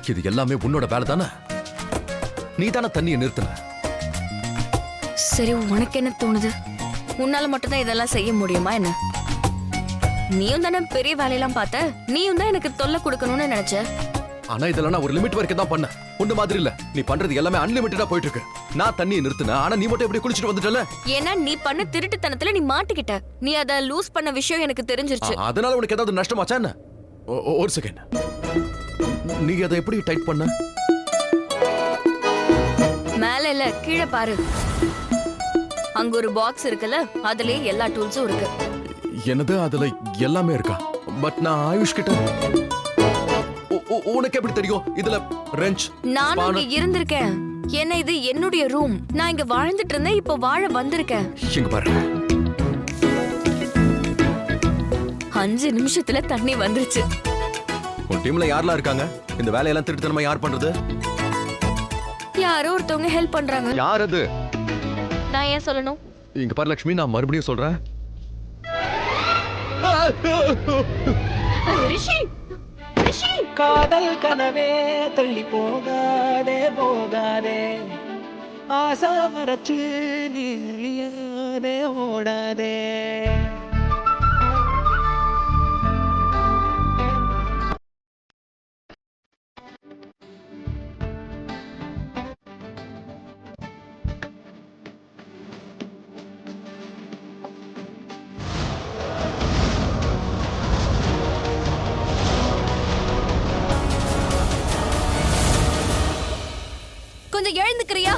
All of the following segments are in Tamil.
இது எல்லாமே உன்னோட வேலை தானே? நீ தானே தண்ணியை நிறுத்தின. சரி, உனக்கு என்ன தோணுது? உன்னால மட்டும்தான் இதெல்லாம் செய்ய முடியுமா என்ன? நீயும் தானே பெரிய வேலையெல்லாம் பார்த்த. நீயும் தான் எனக்கு தொல்லை கொடுக்கணும்னு நினைச்ச. ஆனா இதெல்லாம் நான் ஒரு லிமிட் வரைக்கும் தான் பண்ணேன். உன்ன மாதிரி இல்ல, நீ பண்றது எல்லாமே அன்லிமிட்டடா போயிட்டு இருக்கு. நான் தண்ணியை நிறுத்தின, ஆனா நீ மட்டும் எப்படி குளிச்சுட்டு வந்துட்டல? ஏன்னா நீ பண்ண திருட்டுத்தனத்துல நீ மாட்டிக்கிட்ட. நீ அத லூஸ் பண்ண விஷயம் எனக்கு தெரிஞ்சிருச்சு. அதனால உனக்கு ஏதாவது நஷ்டமாச்சா என்ன? ஒரு செகண்ட், நீ அதை எப்படி டைட் பண்ண? மேல இல்ல, கீழே பாரு. அங்க ஒரு பாக்ஸ் இருக்குல்ல, அதுலயே எல்லா டூல்ஸும் இருக்கு. என்னது, அதுல எல்லாமே இருக்கா? பட் நான் ஆயுஷ் கிட்ட. உனக்கு எப்படி தெரியும் இதுல ரெஞ்ச்? நான் இங்க இருந்திருக்கேன். என்ன, இது என்னுடைய ரூம். நான் இங்க வாழ்ந்துட்டு இருந்தேன், இப்ப வாழ வந்திருக்கேன். இங்க பாரு, 5 நிமிஷத்துல தண்ணி வந்துருச்சு. உன் டீம்ல யாரெல்லாம் இருக்காங்க? இந்த வேலையெல்லாம் திருட்டுத்தனமா யார் பண்றது? யாரோ ஒருத்தவங்க ஹெல்ப் பண்றாங்க. யார் அது? நான் ஏன் சொல்லணும்? இங்க பாரு லட்சுமி, நான் மறுபடியும் சொல்றேன். காதல் கனவே தள்ளி போகாதே போகாதே, ஆசா மரச்சு நீ ஓடாதே. கொஞ்சம் எழுந்துக்கிறியா?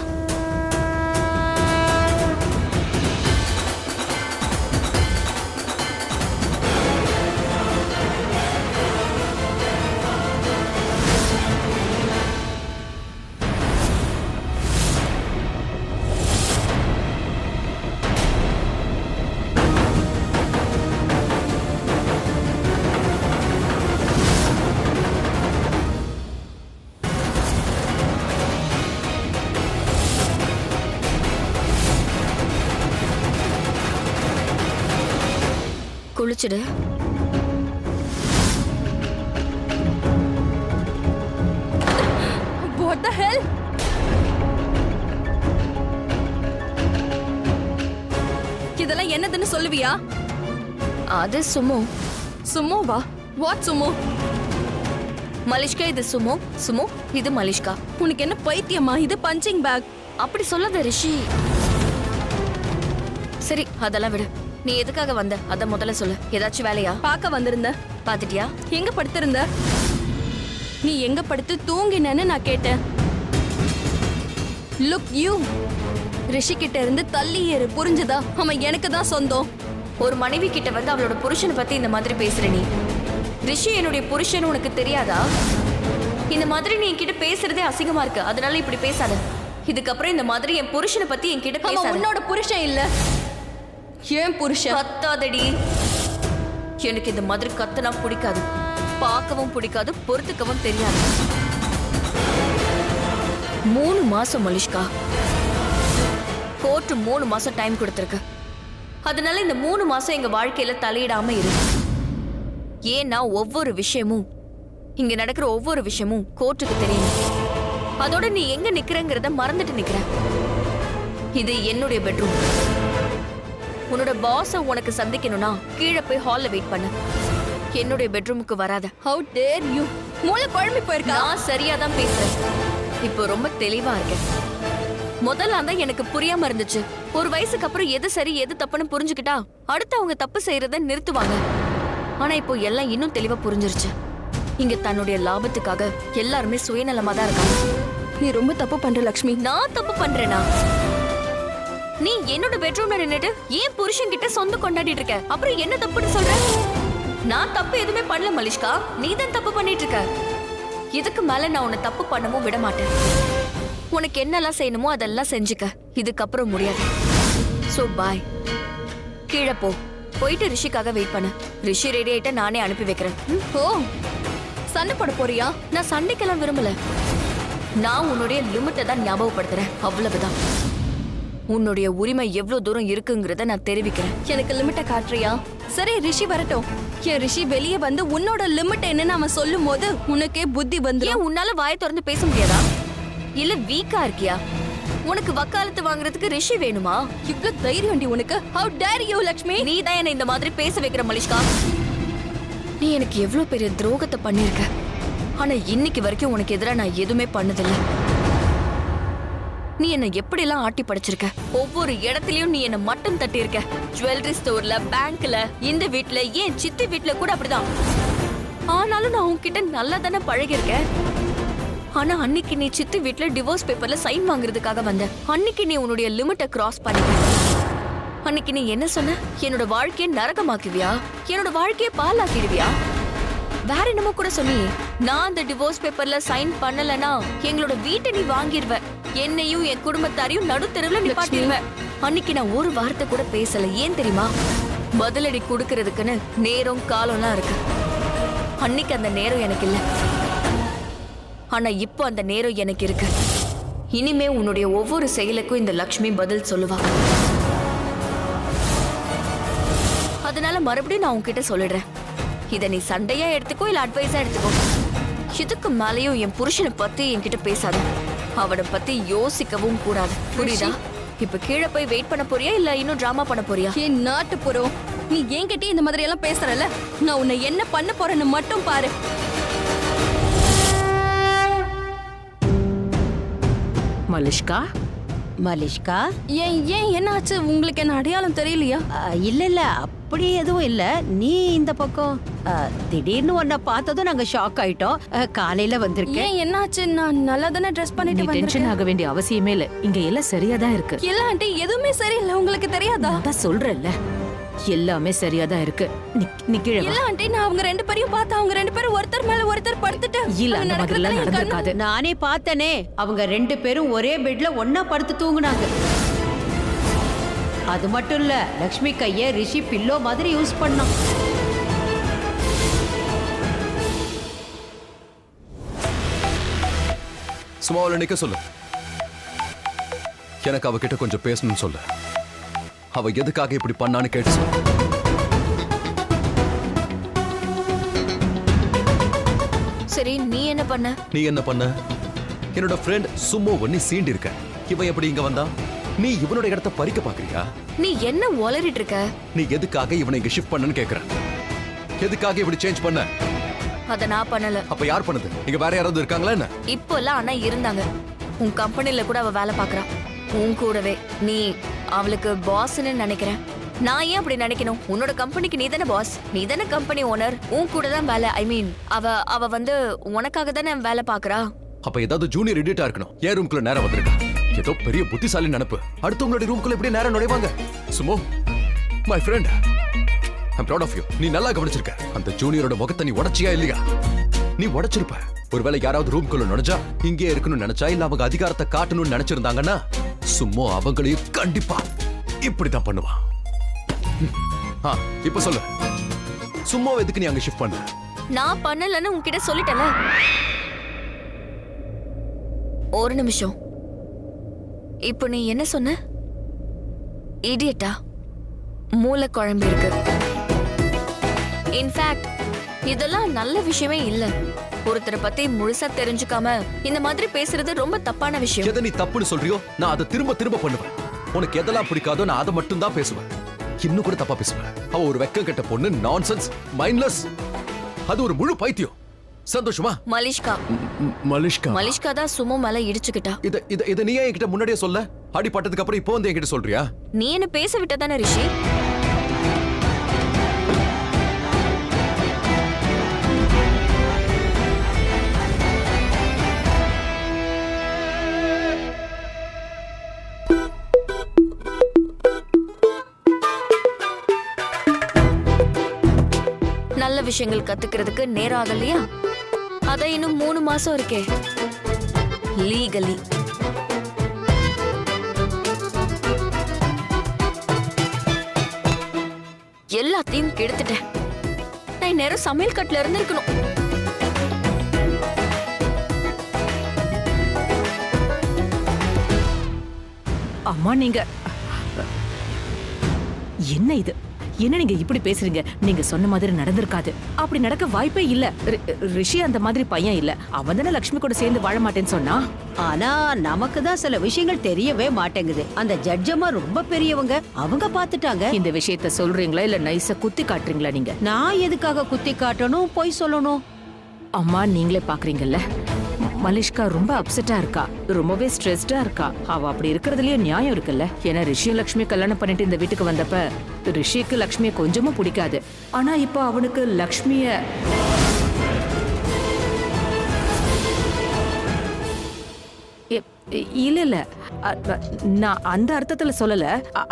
குளிச்சிடு. What the hell? இதெல்லாம் என்னதுன்னு சொல்லுவியா? அது சுமோ. சுமோவா? What Sumo? மலிஷ்கா இது சுமோ, சுமோ இது மலிஷ்கா. உனக்கு என்ன பைத்தியமா? இது பஞ்சிங் பேக். அப்படி சொல்லாத ரிஷி. சரி, அதெல்லாம் விடு. நீ எதுக்காக வந்த அத முதல்ல சொல்லு. ஏதாச்சும் வேலையா? பார்க்க வந்திருந்த. பாத்துட்டியா? எங்க படுத்திருந்த? நீ எங்க படுத்து தூங்கினேன்னு நான் கேட்டேன். லுக் யூ, ரிஷி கிட்ட இருந்து தள்ளி ஏறு, புரிஞ்சுதா? அவன் எனக்கு தான் சொந்தம். ஒரு மனைவி கிட்ட வந்து அவளோட புருஷனை பத்தி இந்த மாதிரி பேசுற நீ. ரிஷி என்னுடைய புருஷன் உனக்கு தெரியாதா? இந்த மாதிரி நீ என்கிட்ட பேசுறதே அசிங்கமா இருக்கு. அதனால இப்படி பேசாத. இதுக்கப்புறம் இந்த மாதிரி என் புருஷனை பத்தி என்கிட்ட பேசாத. அவன் உன்னோட புருஷன் இல்ல, ஏன் புருஷன். கத்தாதடி. எனக்கு இந்த மாதிரி கத்துனா பிடிக்காது. பார்க்கவும் பிடிக்காது, பொறுத்துக்கவும் தெரியாது. 3 மாசம் மலிஷ்கா. கோர்ட்டு 3 மாசம் டைம் கொடுத்திருக்கு. அதனால இந்த 3 மாசம் எங்க வாழ்க்கையில தலையிடாம இரு. ஏன்னா ஒவ்வொரு விஷயமும், இங்க நடக்கிற ஒவ்வொரு விஷயமும் கோர்ட்டுக்கு தெரியும். அதோட நீ எங்க நிக்கிறங்கிறத மறந்துட்டு நிக்கிற. இது என்னுடைய பெட்ரூம். உன்னோட பாஸ உனக்கு சந்திக்கணும்னா கீழே போய் ஹால்ல வெயிட் பண்ணு. என்னுடைய பெட்ரூமுக்கு வராத. How dare you? மூளை குழம்பி போயிருக்கா? நான் சரியா தான் பேசுறேன். இப்போ ரொம்ப தெளிவா இருக்கேன். முதல்ல தான் எனக்கு புரியாம இருந்துச்சு. ஒரு வயசுக்கு அப்புறம் எது சரி எது தப்புன்னு புரிஞ்சுக்கிட்டா அடுத்து அவங்க தப்பு செய்யறத நிறுத்துவாங்க. ஆனா இப்போ எல்லாம் இன்னும் தெளிவா புரிஞ்சிருச்சு. இங்க தன்னுடைய லாபத்துக்காக எல்லாருமே சுயநலமா தான் இருக்காங்க. நீ ரொம்ப தப்பு பண்ற லக்ஷ்மி. நான் தப்பு பண்றேனா? நீ என்னோட பெட்ரூம்ல நின்னுட்டு ஏன் புருஷன் கிட்ட சொந்த கொண்டாடிட்டு இருக்க? அப்புறம் என்ன தப்புன்னு சொல்ற? நான் தப்பு எதுவுமே பண்ணல மலிஷ்கா, நீ தான் தப்பு பண்ணிட்டு இருக்க. இதுக்கு மேல நான் உன்னை தப்பு பண்ணவும் விட மாட்டேன். உனக்கு என்னெல்லாம் செய்யணுமோ அதெல்லாம் செஞ்சுக்க. இதுக்கப்புறம் முடியாது. சோ பாய். கீழே போ. போயிட்டு ரிஷிக்காக வெயிட் பண்ணு. ரிஷி ரெடி ஆயிட்ட நானே அனுப்பி வைக்கிறேன். ஓ, சண்டை போட போறியா? நான் சண்டைக்கெல்லாம் விரும்பல. நான் உன்னுடைய லிமிட்டை தான் ஞாபகப்படுத்துறேன், அவ்வளவுதான். உன்னுடைய உரிமை எவ்வளவு தூரம் இருக்குங்கிறத நான் தெரிவிக்கிறேன். எனக்கு லிமிட்டை காட்டுறியா? சரி ரிஷி வரட்டும். என் ரிஷி வெளியே வந்து உன்னோட லிமிட் என்னன்னு அவன் சொல்லும் போது உனக்கே புத்தி வந்து ஏன் உன்னால வாயை திறந்து பேச முடியாதா? இல்ல வீக்கா இருக்கியா? உனக்கு வக்காலத்து வாங்குறதுக்கு ரிஷி வேணுமா? இவ்ளோ தைரியம் உனக்கு? How dare you Lakshmi? நீ தான் என்ன இந்த மாதிரி பேச வைக்கிற மலிஷ்கா. நீ எனக்கு எவ்வளவு பெரிய துரோகத்தை பண்ணிருக்க. ஆனா இன்னைக்கு வரைக்கும் உனக்கு எதிரா நான் எதுவுமே பண்ணதில்லை. நீ என்ன எப்படி எல்லாம் ஆட்டி படைச்சிருக்க. ஒவ்வொரு இடத்துலயும் நீ என்ன மட்டம் தட்டி இருக்க. ஜுவல்லரி ஸ்டோர்ல, பேங்க்ல, இந்த வீட்ல, ஏன் சித்தி வீட்ல கூட அப்படிதான். ஆனாலும் நான் உன்கிட்ட நல்லா தானே பழகிருக்கேன். ஆனா அன்னைக்கு நீ சித்தி வீட்ல டிவோர்ஸ் பேப்பர்ல சைன் வாங்குறதுக்காக வந்த. அன்னைக்கு நீ உன்னுடைய லிமிட்டை கிராஸ் பண்ணிட்ட. அன்னைக்கு நீ என்ன சொன்ன? என்னோட வாழ்க்கையை நரகமாக்குவியா? என்னோட வாழ்க்கையை பாலாக்கிடுவியா? வேற என்னமோ கூட சொன்னியே. நான் அந்த டிவோர்ஸ் பேப்பர்ல சைன் பண்ணலனா எங்களோட வீட்டை நீ வாங்கிடுவ. என்னையும் என் குடும்பத்தாரையும் நடுத்தெருவுல நிப்பாட்டிடுவ. அன்னைக்கு நான் ஒரு வார்த்தை கூட பேசல. ஏன் தெரியுமா? பதிலடி கொடுக்கறதுக்குன்னு நேரம் காலம்லாம் இருக்கு. அன்னைக்கு அந்த நேரம் எனக்கு இல்ல. ஆனா இப்போ அந்த நேரம் எனக்கு இருக்கு. இனிமே உன்னுடைய ஒவ்வொரு செயலுக்கும் இந்த லக்ஷ்மி பதில் சொல்லுவா. அதனால மறுபடியும் நான் உன்கிட்ட சொல்லிடுறேன். இத நீ சண்டையா எடுத்துக்கோ இல்ல அட்வைஸா எடுத்துக்கோ. இதுக்கு மேலயும் என் புருஷனை பத்தி என்கிட்ட பேசாத. அவனை பத்தி யோசிக்கவும் கூடாது. புரியுதா? இப்ப கீழே போய் வெயிட் பண்ண போறியா இல்ல இன்னும் டிராமா பண்ண போறியா? என் நாட்டு புறம், நீ என்கிட்ட இந்த மாதிரி எல்லாம் பேசுறல, நான் உன்னை என்ன பண்ண போறேன்னு மட்டும் பாரு. மலிஷ்கா, மலிஷ்கா, ஏன் ஏன் என்னாச்சு? உங்களுக்கு என்ன அடையாளம் தெரியலையா? இல்ல அப்படி எதுவும் இல்ல. நீ இந்த பக்கம் திடீர்னு உன்னை பார்த்ததும் நாங்க ஷாக் ஆயிட்டோம். காலையில வந்திருக்கேன். ஏன் என்னாச்சு? நான் நல்லா தானே ட்ரெஸ் நீ பண்ணிட்டு டென்ஷன் வந்திருக்கேன். ஆக வேண்டிய அவசியமே இல்ல. இங்க எல்லாம் சரியா தான் இருக்கு. இல்ல ஆண்டி, எதுவுமே சரியில்லை. உங்களுக்கு தெரியாதா? நான் சொல்றேன்ல, எல்லாமே சரியா தான் இருக்கு. நீ கீழே வா. இல்ல ஆண்டி, நான் அவங்க ரெண்டு பேரையும் பார்த்தா அவங்க ரெண்டு பேரும் ஒருத்தர் மேல ஒருத்தர் படுத்துட்டு இல்ல, அங்க அந்த மாதிரி எல்லாம் நடக்கிறதெல்லாம் என் கண்ணு- நடந்திருக்காது. நானே பார்த்தனே, அவங்க ரெண்டு பேரும் ஒரே பெட்ல ஒன்னா படுத்து தூங்குனாங்க. அது மட்டும் இல்ல, லக்ஷ்மி கைய ரிஷி பில்லோ மாதிரி யூஸ் பண்ணான். சும்மா அவளை நிக்க சொல்லு. எனக்கு அவகிட்ட கொஞ்சம் பேசணும்னு சொல்லு. அவ எதுக்காக இப்படி பண்ணான்னு கேட்டு சொல்லு. சரி, நீ என்ன பண்ண? நீ என்ன பண்ண? என்னோட ஃப்ரெண்ட் சும்மா ஒண்ணி சீண்டி இருக்க. இவன் எப்படி இங்க வந்தா? நீ இவனோட இடத்த பறிக்க பாக்குறியா? நீ என்ன உளறிட்டு இருக்க? நீ எதுக்காக இவனை இங்க ஷிஃப்ட் பண்ணன்னு கேக்குற? எதுக்காக இப்படி சேஞ்ச் பண்ண? அத நான் பண்ணல. அப்ப யார் பண்ணது? இங்க வேற யாராவது இருக்காங்களா என்ன? இப்போ எல்லாம் ஆனா இருந்தாங்க. உன் கம்பெனில கூட அவ வேலை பாக்குறா. உன் கூடவே. நீ அவளுக்கு பாஸ்ன்னு நினைக்கிறேன். நான் ஏன் அப்படி நினைக்கணும்? உன்னோட கம்பெனிக்கு நீ தானே பாஸ். நீ தானே கம்பெனி ஓனர். உன் கூட தான் வேலை. ஐ மீன் அவ வந்து உனக்காக தானே வேலை பாக்குறா. அப்ப ஏதாவது ஜூனியர் எடிட்டா இருக்கணும். ஏன் ரூம்குள்ள நேரம் வந்திருக்கா? ஏதோ பெரிய புத்திசாலி நினைப்பு. அடுத்தவங்களுடைய ரூம்குள்ள எப்படி நேரம் நுழைவாங்க? Sumo, my friend, I'm proud of you. நீ நல்லா கவனிச்சிருக்க. அந்த ஜூனியரோட முகத்தை நீ உடைச்சியா இல்லையா? நீ உடைச்சிருப்ப. ஒருவேளை யாராவது ரூம்குள்ள நுழைஞ்சா இங்கே இருக்கணும்னு நினைச்சா, இல்ல அவங்க அதிகாரத்தை காட்டணும்னு நினைச்சிருந்தாங்கன்னா, சும்மா அவங்களையும் கண்டிப்பா இப்படித்தான் பண்ணுவான். இப்ப சொல்லு, சும்மா எதுக்கு நீ அங்க ஷிஃப்ட் பண்ண? நான் பண்ணலன்னு உன்கிட்ட சொல்லிட்டல. ஒரு நிமிஷம். இப்போ நீ என்ன சொன்ன? இடியட்டா? மூளை குழம்பு இருக்கு. இன்ஃபேக்ட் இதெல்லாம் நல்ல விஷயமே இல்ல. ஒருத்தரை பத்தி முழுசா தெரிஞ்சுக்காம இந்த மாதிரி பேசுறது ரொம்ப தப்பான விஷயம். எதை நீ தப்புன்னு சொல்றியோ நான் அதை திரும்ப திரும்ப பண்ணுவேன். உனக்கு எதெல்லாம் பிடிக்காதோ நான் அதை மட்டும் தான் பேசுவேன். இன்னும் கூட தப்பா பேசுவேன். அவ ஒரு வெக்கம் கெட்ட பொண்ணு, நான்சென்ஸ், மைண்ட்லெஸ். அது ஒரு முழு பைத்தியம். சந்தோஷமா? மலிஷ்கா. மலிஷ்கா. மலிஷ்கா தான் சுமோ மேல இடிச்சுக்கிட்டா. இத நீ என்கிட்ட முன்னாடியே சொல்ல. அடிபட்டதுக்கு அப்புறம் இப்போ வந்து என்கிட்ட சொல்றியா? நீ என்ன பேச விட்டதானே ரிஷி? நல்ல விஷயங்கள் கத்துக்கிறதுக்கு நேரம் ஆகலையா? அத இன்னும் 3 மாசம் இருக்கே. லீகலி எல்லாத்தையும் கெடுத்துட்டேன். நான் நேரம் சமையல் கட்டுல இருந்து இருக்கணும். அம்மா, நீங்க என்ன இது? என்ன நீங்க இப்படி பேசுறீங்க? நீங்க சொன்ன மாதிரி நடந்திருக்காது. அப்படி நடக்க வாய்ப்பே இல்ல. ரிஷி அந்த மாதிரி பையன் இல்ல. அவன் தானே லக்ஷ்மி கூட சேர்ந்து வாழ மாட்டேன்னு சொன்னா. ஆனா நமக்கு தான் சில விஷயங்கள் தெரியவே மாட்டேங்குது. அந்த ஜட்ஜம்மா ரொம்ப பெரியவங்க, அவங்க பாத்துட்டாங்க. இந்த விஷயத்த சொல்றீங்களா இல்ல நைஸா குத்தி காட்டுறீங்களா நீங்க? நான் எதுக்காக குத்தி காட்டணும், பொய் சொல்லணும்? அம்மா நீங்களே பாக்குறீங்கல்ல, மலிஷ்கா ரொம்ப அப்செட்டா இருக்கா, ரொம்பவே ஸ்ட்ரெஸ்டா இருக்கா. அவ அப்படி இருக்கிறதுலயே நியாயம் இருக்குல்ல. ஏன்னா ரிஷியும் லக்ஷ்மி கல்யாணம் பண்ணிட்டு இந்த வீட்டுக்கு வந்தப்ப ரிஷிக்கு லக்ஷ்மியை கொஞ்சமும் பிடிக்காது. ஆனா இப்போ அவனுக்கு லக்ஷ்மிய இல்ல இல்ல நான் அந்த அர்த்தத்துல சொல்லல.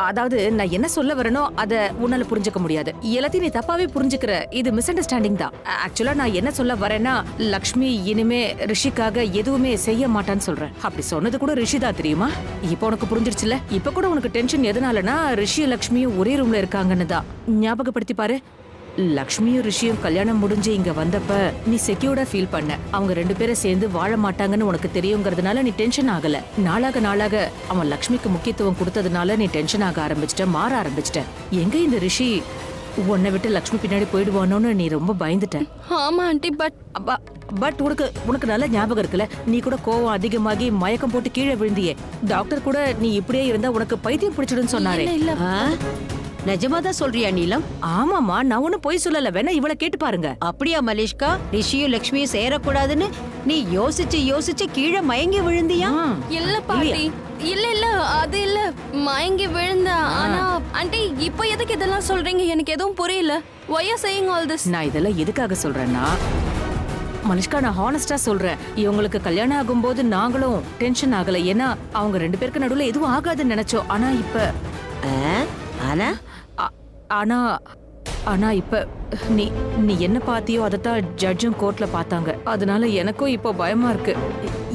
அதாவது நான் என்ன சொல்ல வரேனோ அத உன்னால புரிஞ்சுக்க முடியாது. எல்லாத்தையும் நீ தப்பாவே புரிஞ்சுக்கிற. இது மிஸ் அண்டர்ஸ்டாண்டிங் தான். ஆக்சுவலா நான் என்ன சொல்ல வரேன்னா, லக்ஷ்மி இனிமே ரிஷிக்காக எதுவுமே செய்ய மாட்டான்னு சொல்றேன். அப்படி சொன்னது கூட ரிஷி தான், தெரியுமா? இப்போ உனக்கு புரிஞ்சிருச்சுல. இப்ப கூட உனக்கு டென்ஷன் எதனாலனா ரிஷி லக்ஷ்மியும் ஒரே ரூம்ல இருக்காங்கன்னு தான். ஞாபகப்படுத்தி பாரு. லக்ஷ்மியும் ரிஷியும் கல்யாணம் முடிஞ்சு இங்க வந்தப்ப நீ செக்யூர்டா ஃபீல் பண்ண. அவங்க 2 பேரும் சேர்ந்து வாழ மாட்டாங்கன்னு உனக்கு தெரியுங்கிறதுனால நீ டென்ஷன் ஆகல. நாளாக அவன் லக்ஷ்மிக்கு முக்கியத்துவம் கொடுத்ததுனால நீ டென்ஷன் ஆக ஆரம்பிச்சிட்ட, மாற ஆரம்பிச்சிட்ட. எங்க இந்த ரிஷி உன்னை விட்டு லக்ஷ்மி பின்னாடி போயிடுவானோன்னு நீ ரொம்ப பயந்துட்ட. ஆமா ஆண்டி, பட் உனக்கு நல்ல ஞாபகம் இருக்குல்ல, நீ கூட கோவம் அதிகமாகி மயக்கம் போட்டு கீழே விழுந்தியே. டாக்டர் கூட நீ இப்படியே இருந்தா உனக்கு பைத்தியம் பிடிச்சிடுன்னு சொன்னாரே. நிஜமாதான் சொல்றியா நீலம்? ஆமாமா, நான் ஒண்ணும் பொய் சொல்லல. வேணா இவளை கேட்டு பாருங்க. அப்படியா மலிஷ்கா? ரிஷியும் லக்ஷ்மியும் சேரக்கூடாதுன்னு நீ யோசிச்சு கீழே மயங்கி விழுந்தியா? இல்ல பாட்டி, இல்ல அது இல்ல, மயங்கி விழுந்தா. ஆனா ஆண்டி இப்போ எதுக்கு இதெல்லாம் சொல்றீங்க? எனக்கு எதுவும் புரியல. Why are you saying all this? நான் இதெல்லாம் எதுக்காக சொல்றேன்னா, மலிஷ்கா நான் ஹானஸ்டா சொல்றேன். இவங்களுக்கு கல்யாணம் ஆகும்போது நாங்களும் டென்ஷன் ஆகல. ஏன்னா அவங்க 2 பேருக்கு நடுவுல எதுவும் ஆகாதுன்னு நினைச்சோம். ஆனா இப்ப ஆனா இப்ப நீ என்ன பாத்தியோ அதத்தான் ஜட்ஜும் கோர்ட்ல பார்த்தாங்க. அதனால எனக்கும் இப்போ பயமா இருக்கு.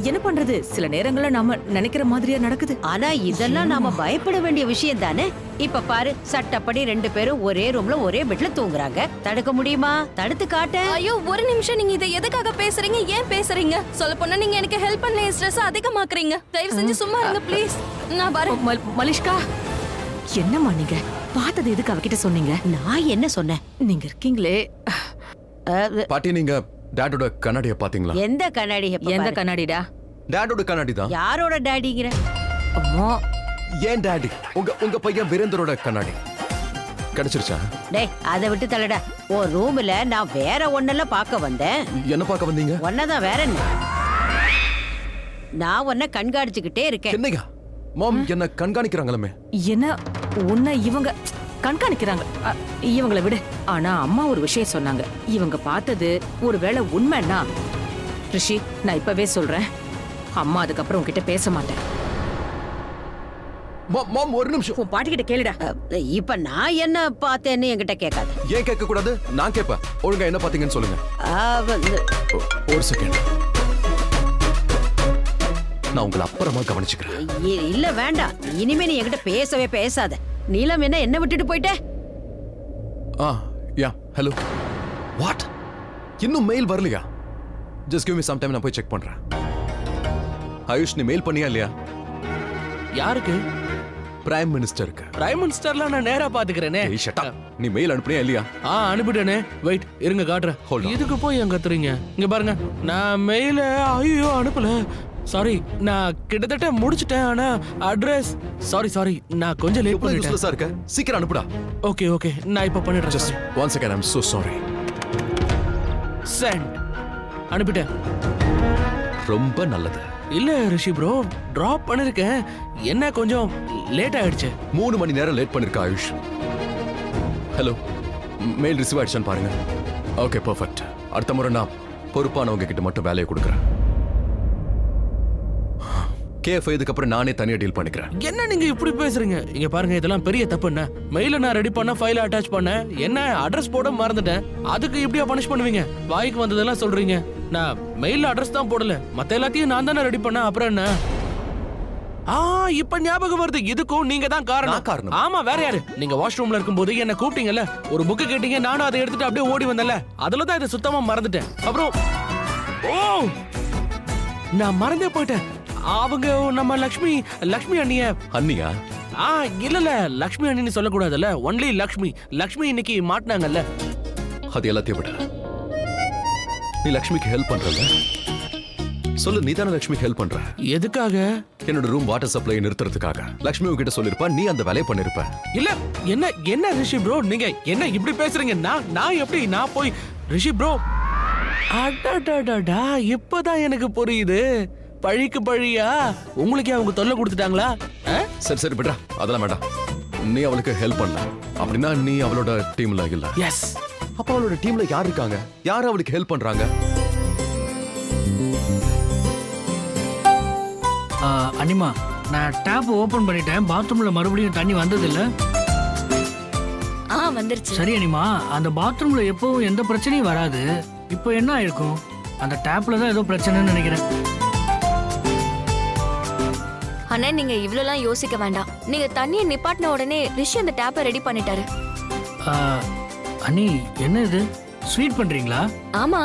என்ன பண்றது? சில நேரங்கள்ல நாம நினைக்கிற மாதிரியா நடக்குது. ஆனா இதெல்லாம் நாம பயப்பட வேண்டிய விஷயம் தானே. இப்ப பாரு, சட்டப்படி 2 பேரும் ஒரே ரூம்ல ஒரே பெட்ல தூங்குறாங்க. தடுக்க முடியுமா? தடுத்து காட்ட. ஐயோ ஒரு நிமிஷம், நீங்க இதை எதுக்காக பேசுறீங்க? ஏன் பேசுறீங்க? சொல்ல போனா நீங்க எனக்கு ஹெல்ப் பண்ணல, ஸ்ட்ரெஸ் அதிகமாக்குறீங்க. தயவு செஞ்சு சும்மா இருங்க ப்ளீஸ். நான் வரேன். மலிஷ்கா, என்னம்மா நீங்க பார்த்தது எதுக்கு அவகிட்ட சொன்னீங்க? நான் என்ன சொன்னேன்? நீங்க இருக்கீங்களே. பாட்டி, நீங்க டாடோட கண்ணாடிய பாத்தீங்களா? எந்த கண்ணாடி? எந்த கண்ணாடிடா? டாடோட கண்ணாடி தான். யாரோட டாடிங்கிற? அம்மா, ஏன் டாடி? உங்க பையன் வீரேந்தரோட கண்ணாடி கிடைச்சிருச்சா? டேய், அதை விட்டு தள்ளடா. ஓ ரூம்ல நான் வேற ஒன்னெல்லாம் பார்க்க வந்தேன். என்ன பார்க்க வந்தீங்க? ஒன்னதான், வேற என்ன? நான் உன்னை கண்காணிச்சுக்கிட்டே இருக்கேன். என்னையா மாம் என்ன கண்காணிக்கிறாங்களே? என்ன உன்னை இவங்க கண்காணிக்கிறாங்க? இவங்களை விடு. ஆனா அம்மா ஒரு விஷயம் சொன்னாங்க. இவங்க பார்த்தது ஒருவேளை உண்மைன்னா, ரிஷி நான் இப்பவே சொல்றேன், அம்மா அதுக்கப்புறம் உன்கிட்ட பேச மாட்டேன். மாம் ஒரு நிமிஷம். உன் பாட்டி கிட்ட கேளுடா. இப்ப நான் என்ன பார்த்தேன்னு என்கிட்ட கேட்காது. ஏன் கேட்க கூடாது? நான் கேட்பேன். ஒழுங்கா என்ன பாத்தீங்கன்னு சொல்லுங்க. ஒரு செகண்ட், நான் உங்களை அப்புறமா கவனிச்சுக்கிறேன். இல்ல வேண்டாம், இனிமே நீ என்கிட்ட பேசவே பேசாத. நீலம் என்ன விட்டுட்டு போயிட்ட? Yeah hello. வாட்? இன்னும் மெயில் வரலையா? Just give me some time, நான் போய் செக் பண்றேன். ஆயுஷ், நீ மெயில் பண்ணியா இல்லையா? யாருக்கு? பிரைம் மினிஸ்டருக்கு. பிரைம் மினிஸ்டர்லாம் நான் நேரா பாத்துக்கிறேனே. ஏய் ஷட் அப். நீ மெயில் அனுப்புறியா இல்லையா? அனுப்பிட்டேனே. வெயிட் இருங்க காட்டுறேன். Hold on. இதுக்கு போய் எங்க கத்துறீங்க? இங்க பாருங்க, நான் மெயில ஐயோ அனுப்பல. சாரி, நான் கிட்டத்தட்ட முடிச்சிட்டேன். ஆனா அட்ரஸ் சாரி நான் கொஞ்சம் லேட் எவ்வளவு பண்ணிட்டேன். யூஸ்லெஸ்ஸா இருக்க? சீக்கிரம் அனுப்புடா. ஓகே நான் இப்ப பண்ணிடுறேன். Just one second, I'm so sorry. Sent அனுப்பிட்டேன். ரொம்ப நல்லது. இல்ல ரிஷி ப்ரோ, டிராப் பண்ணிருக்கேன். என்ன கொஞ்சம் லேட் ஆயிடுச்சு. 3 மணி நேரம் லேட் பண்ணிருக்க ஆயுஷ். ஹலோ, மெயில் ரிசீவ் ஆயிடுச்சான்னு பாருங்க. Okay perfect. அடுத்த முறை நான் பொறுப்பானவங்க கிட்ட மட்டும் வேலையை கொடுக்குறேன். கேஃப் இதுக்கு அப்புறம் நானே தனியா டீல் பண்ணிக்கிறேன். என்ன நீங்க இப்படி பேசுறீங்க? இங்க பாருங்க, இதெல்லாம் பெரிய தப்பு. என்ன மெயில நான் ரெடி பண்ண, ஃபைல அட்டாச் பண்ணேன், என்ன அட்ரஸ் போட மறந்துட்டேன். அதுக்கு இப்படியா பனிஷ் பண்ணுவீங்க? வாய்க்கு வந்ததெல்லாம் சொல்றீங்க. நான் மெயில அட்ரஸ் தான் போடல, மத்த எல்லாத்தையும் நான் தானே ரெடி பண்ணேன். அப்புறம் என்ன? இப்ப ஞாபகம் வருது, இதுக்கும் நீங்க தான் காரணம். ஆமா, வேற யாரு? நீங்க வாஷ்ரூம்ல இருக்கும்போது என்ன கூப்பிட்டீங்கல்ல, ஒரு புக்கு கேட்டீங்க, நானும் அதை எடுத்துட்டு அப்படியே ஓடி வந்தேன்ல, அதுல தான் இதை சுத்தமா மறந்துட்டேன். அப்புறம் நான் மறந்தே போயிட்டேன். அவங்க நம்ம லக்ஷ்மி அண்ணியா? இல்ல லக்ஷ்மி அண்ணின்னு சொல்லக்கூடாதுல்ல, ஒன்லி லக்ஷ்மி. லக்ஷ்மி இன்னைக்கு மாட்டினாங்கல்ல. அது எல்லாத்தையும் விட நீ லக்ஷ்மிக்கு ஹெல்ப் பண்றல, சொல்லு. நீ தானே லக்ஷ்மிக்கு ஹெல்ப் பண்ற. எதுக்காக? என்னோட ரூம் வாட்டர் சப்ளை நிறுத்துறதுக்காக. லக்ஷ்மி உங்ககிட்ட சொல்லிருப்பா, நீ அந்த வேலையை பண்ணிருப்ப. இல்ல என்ன என்ன ரிஷி ப்ரோ, நீங்க என்ன இப்படி பேசுறீங்க? நான் எப்படி நான் போய் ரிஷி ப்ரோ, அடடடடா, இப்பதான் எனக்கு புரியுது. பழிக்கு பழியா உங்களுக்கு அவங்க தொல்லை கொடுத்துட்டாங்களா? சரி சரி விடுறா, அதெல்லாம் வேண்டாம். நீ அவளுக்கு ஹெல்ப் பண்ணல அப்படின்னா நீ அவளோட டீம்ல இல்ல. எஸ். அப்ப அவளோட டீம்ல யார் இருக்காங்க? யார் அவளுக்கு ஹெல்ப் பண்றாங்க? அனிமா, நான் டேப் ஓபன் பண்ணிட்டேன். பாத்ரூம்ல மறுபடியும் தண்ணி வந்தது இல்ல? வந்துருச்சு. சரி அனிமா, அந்த பாத்ரூம்ல எப்பவும் எந்த பிரச்சனையும் வராது. இப்போ என்ன ஆயிருக்கும்? அந்த டேப்ல தான் ஏதோ பிரச்சனைன்னு நினைக்கிறேன். அண்ணா, நீங்க இவ்வளவுலாம் யோசிக்க வேண்டாம். நீங்க தண்ணியை நிப்பாட்டின உடனே ரிஷி அந்த டேப்பை ரெடி பண்ணிட்டாரு. அனி, என்ன இது ஸ்வீட் பண்றீங்களா? ஆமா,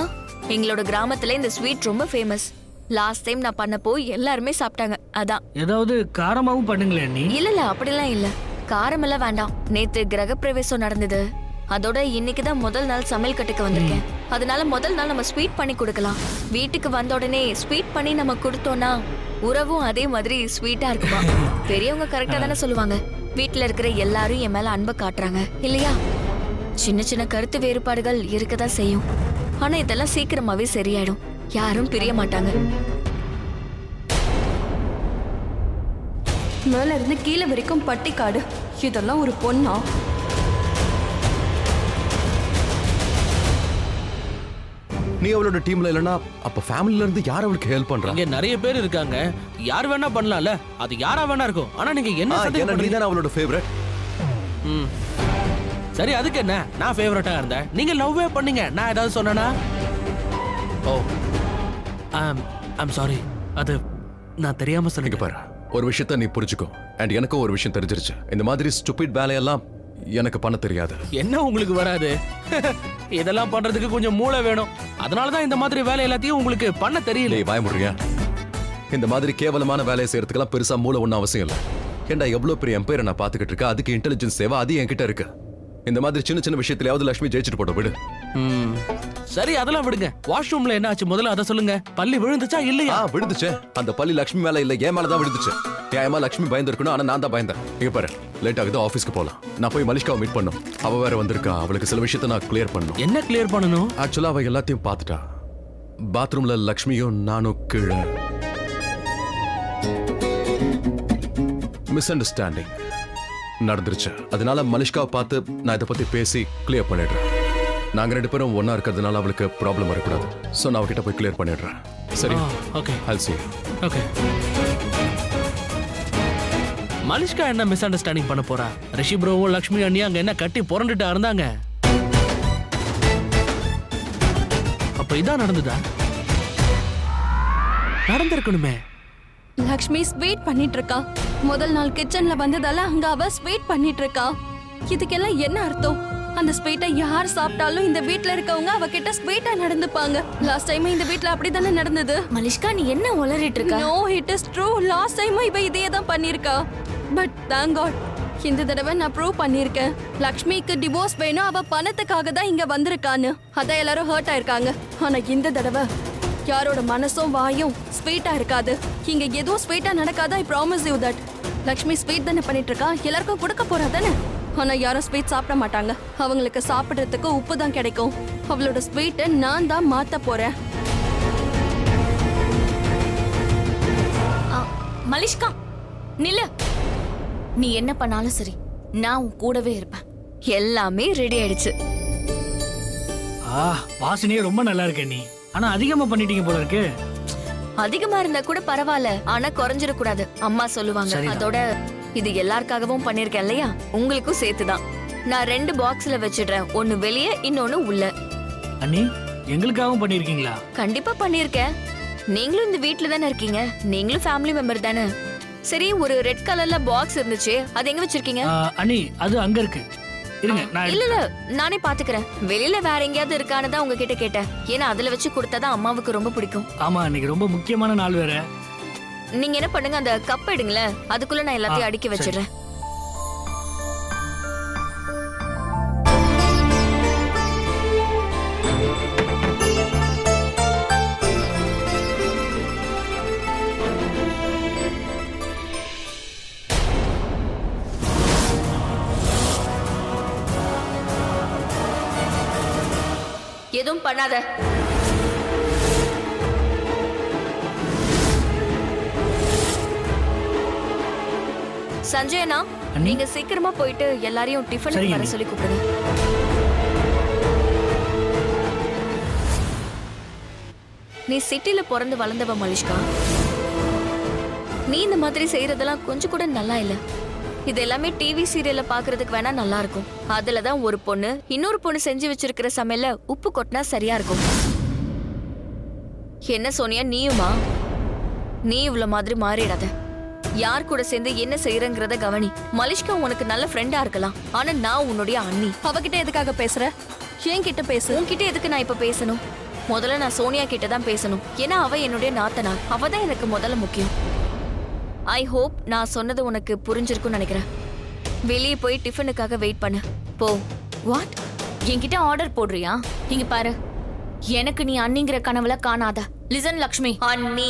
எங்களோட கிராமத்துல இந்த ஸ்வீட் ரொம்ப ஃபேமஸ். லாஸ்ட் டைம் நான் பண்ணப்போ எல்லாருமே சாப்பிட்டாங்க. அதான். ஏதாவது காரமாவும் பண்ணுங்களே அண்ணி. இல்ல அப்படிலாம் இல்ல, காரமெல்லாம் வேண்டாம். நேத்து கிரகப்பிரவேசம் நடந்தது, அதோட இன்னைக்கு தான் முதல் நாள் சமையல் கட்டுக்கு வந்திருக்கேன். அதனால முதல் நாள் நம்ம ஸ்வீட் பண்ணி கொடுக்கலாம். வீட்டுக்கு வந்த உடனே ஸ்வீட் பண்ணி நம்ம கொடுத்தோம்னா உறவும் அதே மாதிரி ஸ்வீட்டா இருக்குமா? பெரியவங்க கரெக்டா தானே சொல்லுவாங்க, வீட்டுல இருக்கிற எல்லாரும் என் மேல அன்பை காட்டுறாங்க இல்லையா? சின்ன சின்ன கருத்து வேறுபாடுகள் இருக்கதான் செய்யும், ஆனா இதெல்லாம் சீக்கிரமாவே சரியாயிடும். யாரும் பிரிய மாட்டாங்க. மேல இருந்து கீழே வரைக்கும் பட்டிக்காடு. இதெல்லாம் ஒரு பொண்ணா? நீ அவளோட டீம்ல இல்லனா அப்ப ஃபேமிலில இருந்து யார் அவளுக்கு ஹெல்ப் பண்றாங்க? இங்க நிறைய பேர் இருக்காங்க, யார் வேணா பண்ணலாம்ல. அது யாரா வேணா இருக்கும். ஆனா நீங்க என்ன என்ன நீ தானே அவளோட ஃபேவரட்? சரி, அதுக்கு என்ன? நான் ஃபேவரட்டா இருந்தேன், நீங்க லவ்வே பண்ணீங்க. நான் ஏதாவது சொன்னேனா? ஓ, ஐம் சாரி. அது நான் தெரியாம சொன்னீங்க. பாரு, ஒரு விஷயத்த நீ புரிஞ்சுக்கோ. அண்ட் எனக்கும் ஒரு விஷயம் தெரிஞ்சிருச்சு. இந்த மாதிரி ஸ்டூபிட் வேலையெல்லாம் எனக்கு பண்ண தெரியாது. என்ன உங்களுக்கு வராது? இதெல்லாம் பண்றதுக்கு கொஞ்சம் மூளை வேணும். அதனாலதான் இந்த மாதிரி வேலை எல்லாத்தையும் உங்களுக்கு பண்ண தெரியல. நீ பயமுறியா? இந்த மாதிரி கேவலமான வேலையை செய்யறதுக்கெல்லாம் பெருசா மூளை ஒன்றும் அவசியம் இல்லை. ஏண்டா எவ்வளவு பெரிய எம்பையரை நான் பாத்துக்கிட்டு இருக்கேன், அதுக்கு இன்டெலிஜென்ஸ் சேவை அது என்கிட்ட இருக்கு. இந்த மாதிரி சின்ன சின்ன விஷயத்திலாவது லட்சுமி ஜெயிச்சுட்டு போட்டோம், விடு. சரி, அதெல்லாம் விடுங்க. வாஷ்ரூம்ல என்ன ஆச்சு முதல்ல அதை சொல்லுங்க. பள்ளி விழுந்துச்சா இல்லையா? விழுந்துச்சு. அந்த பள்ளி லட்சுமி மேல இல்ல, என் மேலதான் விழுந்துச்சு. நியாயமா லட்சுமி பயந்துருக்கணும், ஆனா நான் தான் பயந்தேன். இங்க பாரு, லேட் ஆகுது, ஆபீஸ்க்கு போலாம். நான் போய் மலிஷ்காவை மீட் பண்ணும். அவ வேற வந்திருக்கா, அவளுக்கு சில விஷயத்த நான் கிளியர் பண்ணணும். என்ன கிளியர் பண்ணணும்? ஆக்சுவலா அவ எல்லாத்தையும் பார்த்துட்டா. பாத்ரூம்ல லட்சுமியும் நானும் கீழே மிஸ் அண்டர்ஸ்டாண்டிங் நடந்துருச்சு. அதனால மலிஷ்காவை பார்த்து நான் இதை பத்தி பேசி கிளியர் பண்ணிடுறேன். நாங்க ரெண்டு பேரும் ஒன்னா இருக்கிறதுனால அவளுக்கு ப்ராப்ளம் வரக்கூடாது. சோ நான் அவகிட்ட போய் கிளியர் பண்ணிடுறேன். சரி, okay. I'll see you. Okay. Malishka என்ன மிஸ் அண்டர்ஸ்டாண்டிங் பண்ண போறா? ரிஷி ப்ரோவும் லக்ஷ்மி அண்ணியும் அங்க என்ன கட்டி புரண்டுட்டா இருந்தாங்க. அப்ப இதான் நடந்ததா? நடந்திருக்கணுமே. லக்ஷ்மி ஸ்வீட் பண்ணிட்டு இருக்கா. முதல் நாள் கிச்சன்ல வந்ததால அங்க அவ ஸ்வீட் பண்ணிட்டு இருக்கா. இதுக்கெல்லாம் என்ன அர்த்தம்? அந்த ஸ்வீட்டை யார் சாப்பிட்டாலும் இந்த வீட்ல இருக்கவங்க அவகிட்ட ஸ்வீட்டா நடந்துப்பாங்க. லாஸ்ட் டைம் இந்த வீட்ல அப்படிதானே நடந்தது. மலிஷ்கா, நீ என்ன உளறிட்டு இருக்க? No, it is true. Last time இவ இதே தான் பண்ணிருக்கா. பட் தேங்க் காட், இந்த தடவை நான் ப்ரூவ் பண்ணிருக்கேன். லக்ஷ்மிக்கு டிவோர்ஸ் வேணும், அவ பணத்துக்காக தான் இங்க வந்திருக்கான்னு. அதான் எல்லாரும் ஹர்ட் ஆயிருக்காங்க. ஆனா இந்த தடவை யாரோட மனசும் வாயும் ஸ்வீட்டா இருக்காது. இங்க எதுவும் ஸ்வீட்டா நடக்காது. I promise you that. Lakshmi sweet தானே பண்ணிட்டு இருக்கா, எல்லாருக்கும் கொடுக்க போறா தானே. ஆனா யாரும் ஸ்வீட் சாப்பிட மாட்டாங்க. அவங்களுக்கு சாப்பிடுறதுக்கு உப்பு தான் கிடைக்கும். அவளோட ஸ்வீட்டை நான் தான் மாத்த போறேன். மலிஷ்கா, நில்லு. நீ என்ன பண்ணாலும் சரி, நான் உன் கூடவே இருப்பேன். எல்லாமே ரெடி ஆயிடுச்சு. வாசனையே ரொம்ப நல்லா இருக்கு நீ. ஆனா அதிகமா பண்ணிட்டீங்க போல இருக்கு. அதிகமா இருந்தா கூட பரவாயில்ல, ஆனா குறைஞ்சிட கூடாது, அம்மா சொல்லுவாங்க. அதோட இது எல்லாருக்காகவும் பண்ணிருக்கேன் இல்லையா, உங்களுக்கும் சேர்த்துதான். நான் 2 பாக்ஸ்ல வச்சிடுறேன், ஒன்னு வெளியே, இன்னொன்னு உள்ள. அண்ணி, எங்களுக்காகவும் பண்ணிருக்கீங்களா? கண்டிப்பா பண்ணிருக்கேன். நீங்களும் இந்த வீட்ல தானே இருக்கீங்க, நீங்களும் ஃபேமிலி மெம்பர் தானே. சரி, ஒரு ரெட் கலர்ல பாக்ஸ் இருந்துச்சு, அது எங்க வச்சிருக்கீங்க? அண்ணி, அது அங்க இருக்கு. இருங்க, நான் இல்ல இல்ல, நானே பாத்துக்கிறேன். வெளியில வேற எங்கேயாவது இருக்கான்னு தான் உங்ககிட்ட கேட்டேன். ஏன்னா அதுல வச்சு கொடுத்தாதான் அம்மாவுக்கு ரொம்ப பிடிக்கும். ஆமா, இன்னைக்கு ரொம்ப முக்கியமான நாள் வேற. நீங்க என்ன பண்ணுங்க, அந்த கப் எடுங்களேன், அதுக்குள்ள நான் எல்லாத்தையும் அடுக்கி வச்சிடுறேன். எதுவும் பண்ணாத. சஞ்சயனா, அண்ணி. நீங்க சீக்கிரமா போயிட்டு எல்லாரையும் டிஃபன் சரிங்க, வர அண்ணி. சொல்லி கூப்பிடுங்க. நீ சிட்டில பிறந்து வளர்ந்தவ மலிஷ்கா. நீ இந்த மாதிரி செய்யறதெல்லாம் கொஞ்சம் கூட நல்லா இல்ல. இது எல்லாமே டிவி சீரியல்ல பாக்குறதுக்கு வேணா நல்லா இருக்கும். அதுலதான் ஒரு பொண்ணு இன்னொரு பொண்ணு செஞ்சு வச்சிருக்கிற சமையல்ல உப்பு கொட்டினா சரியா இருக்கும். என்ன சோனியா, நீயுமா? நீ இவ்வளவு மாதிரி மாறிடாத. யார் கூட சேர்ந்து என்ன செய்யறங்கிறத கவனி. மலிஷ்கா உனக்கு நல்ல ஃப்ரெண்டா இருக்கலாம், ஆனா நான் உன்னுடைய அண்ணி. அவகிட்ட எதுக்காக பேசுற? என்கிட்ட பேசு. உன்கிட்ட எதுக்கு நான் இப்ப பேசணும்? முதல்ல நான் சோனியா கிட்ட தான் பேசணும். ஏன்னா அவ என்னுடைய நாத்தனார். அவ தான் எனக்கு முதல்ல முக்கியம். ஐ ஹோப் நான் சொன்னது உனக்கு புரிஞ்சிருக்கும்னு நினைக்கிறேன். வெளியே போய் டிஃபனுக்காக வெயிட் பண்ணு. போ. வாட்? என்கிட்ட ஆர்டர் போடுறியா? இங்க பாரு, எனக்கு நீ அண்ணிங்கிற கனவுல காணாத. லிசன் லக்ஷ்மி, அண்ணி.